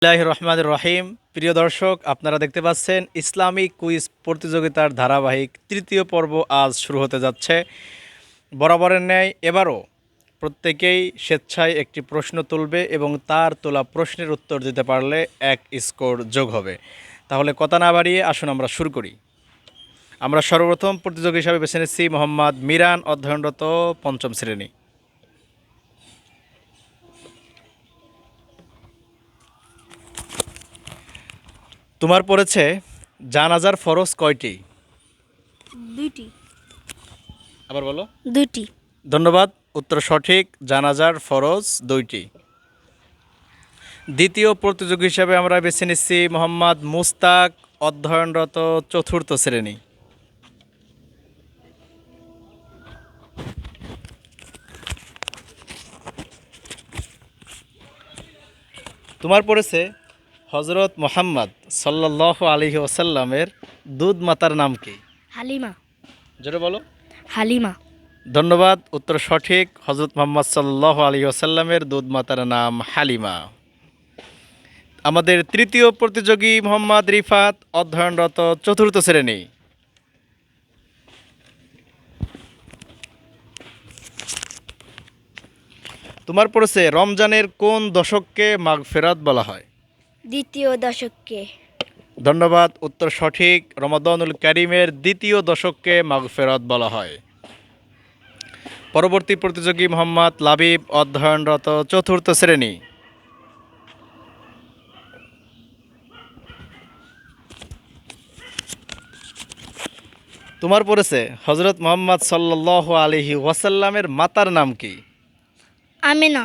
রহমানির রহিম। প্রিয় দর্শক, আপনারা দেখতে পাচ্ছেন ইসলামিক কুইজ প্রতিযোগিতার ধারাবাহিক তৃতীয় পর্ব আজ শুরু হতে যাচ্ছে। বরাবরের ন্যায় এবারও প্রত্যেকেই স্বেচ্ছায় একটি প্রশ্ন তুলবে এবং তার তোলা প্রশ্নের উত্তর দিতে পারলে এক স্কোর যোগ হবে। তাহলে কথা না বাড়িয়ে আসুন আমরা শুরু করি। আমরা সর্বপ্রথম প্রতিযোগী হিসাবে বেছে নিচ্ছি মোহাম্মদ মিরান, অধ্যয়নরত পঞ্চম শ্রেণী। তোমার পড়েছে জানাজার ফরজ কয়টি? দুইটি। আবার বলো। দুইটি। ধন্যবাদ, উত্তর সঠিক। জানাজার ফরজ দুইটি। দ্বিতীয় প্রতিযোগী হিসাবে আমরা বেছে নিচ্ছি মোহাম্মদ মুস্তাক, অধ্যয়নরত চতুর্থ শ্রেণী। তোমার পড়েছে হজরত মোহাম্মদ সাল্লাল্লাহু আলাইহি ওয়াসাল্লামের দুধ মাতার নাম কি? হালিমা। জোরে বলো। হালিমা। ধন্যবাদ, উত্তর সঠিক। হজরত মোহাম্মদ সাল্লাল্লাহু আলাইহি ওয়াসাল্লামের দুধ মাতার নাম হালিমা। আমাদের তৃতীয় প্রতিযোগী মোহাম্মদ রিফাত, অধ্যয়নরত চতুর্থ শ্রেণী। তোমার পড়েছে রমজানের কোন দশককে মাগফিরাত বলা হয়? দ্বিতীয় দশককে। ধন্যবাদ, উত্তর সঠিক। রমাদানুল কারিমের দ্বিতীয় দশককে মাগফিরাত বলা হয়। পরবর্তী প্রতিযোগী মোহাম্মদ লাবিব, অধ্যয়নরত চতুর্থ শ্রেণী। তোমার পড়েছে হজরত মোহাম্মদ সাল্লাল্লাহু আলাইহি ওয়াসাল্লামের মাতার নাম কি? আমেনা।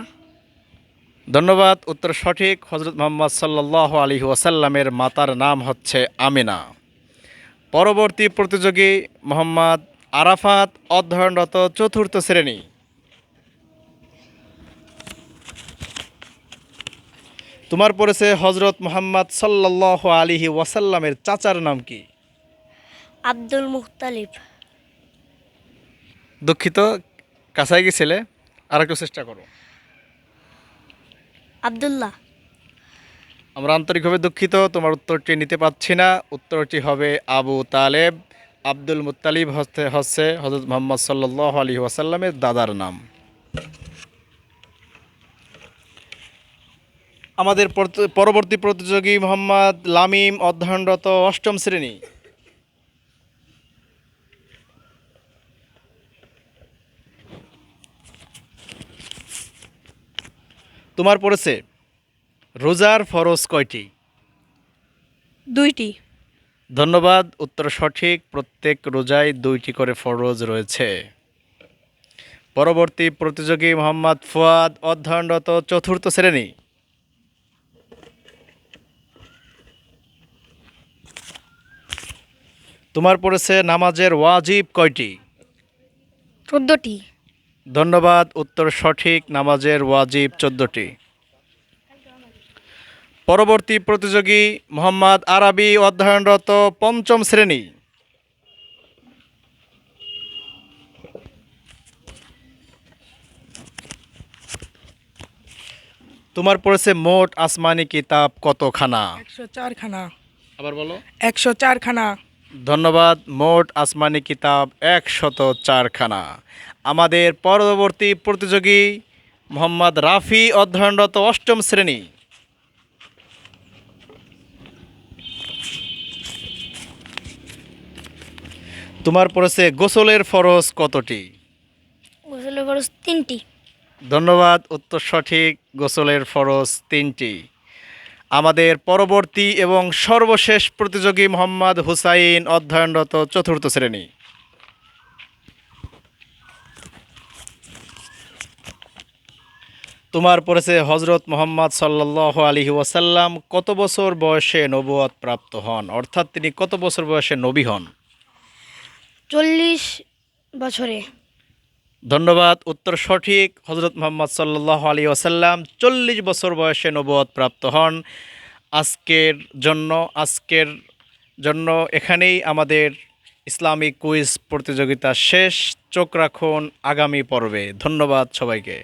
ধন্যবাদ, উত্তর সঠিক। হজরত মোহাম্মদ সাল্লাল্লাহু আলাইহি ওয়াসাল্লামের মাতার নাম হচ্ছে আমিনা। পরবর্তী প্রতিযোগী মোহাম্মদ আরাফাত, অধ্যয়নরত চতুর্থ শ্রেণী। তোমার পড়েছে হজরত মোহাম্মদ সাল্লাল্লাহু আলাইহি ওয়াসাল্লামের চাচার নাম কি? Abdul Muttalib. দুঃখিত, কাছাই গেছিলে, আর একটু চেষ্টা করো। আব্দুল্লাহ। আমরা আন্তরিকভাবে দুঃখিত, তোমার উত্তরটি নিতে পারছি না। উত্তরটি হবে আবু তালেব। আব্দুল মুত্তালিব হচ্ছে হজরত মোহাম্মদ সাল্লাল্লাহু আলাইহি ওয়াসাল্লামের দাদার নাম। আমাদের পরবর্তী প্রতিযোগী মোহাম্মদ লামিম, অধ্যয়নরত অষ্টম শ্রেণী। তোমার পড়েছে রোজার ফরজ কয়টি? দুইটি। ধন্যবাদ, উত্তর সঠিক। প্রত্যেক রোজায় দুইটি করে ফরজ রয়েছে। পরবর্তী প্রতিযোগী মোহাম্মদ ফুয়াদ, অধ্যয়নরত চতুর্থ শ্রেণী। তোমার পড়েছে নামাজের ওয়াজিব কয়টি? 14টি। ধন্যবাদ, উত্তর সঠিক। নামাজের ওয়াজিব 14টি। পরবর্তী প্রতিযোগী মোহাম্মদ আরাবি, অধ্যয়নরত পঞ্চম শ্রেণী। তোমার পড়েছে মোট আসমানি কিতাব কতখানা? 104 খানা। আবার বলো। 104 খানা। ধন্যবাদ, মোট আসমানি কিতাব 104 খানা। আমাদের পরবর্তী প্রতিযোগী মোহাম্মদ রাফি, অধ্যয়নরত অষ্টম শ্রেণী। তোমার পড়েছে গোসলের ফরজ কতটি? গোসলের ফরজ 3টি। ধন্যবাদ, উত্তর সঠিক। গোসলের ফরজ 3টি। আমাদের পরবর্তী এবং সর্বশেষ প্রতিযোগী মোহাম্মদ হুসাইন, অধ্যয়নরত চতুর্থ শ্রেণী। তোমার পড়েছে হজরত মোহাম্মদ সাল্লাল্লাহু আলাইহি ওয়াসাল্লাম কত বছর বয়সে নবুয়ত প্রাপ্ত হন, অর্থাৎ তিনি কত বছর বয়সে নবী হন? 40 বছরে। ধন্যবাদ, উত্তর সঠিক। হজরত মোহাম্মদ সাল্লাল্লাহু আলাইহি ওয়াসাল্লাম 40 বছর বয়সে নবুয়ত প্রাপ্ত হন। আজকের জন্য এখানেই আমাদের ইসলামিক কুইজ প্রতিযোগিতা শেষ। চোখ রাখুন আগামী পর্বে। ধন্যবাদ সবাইকে।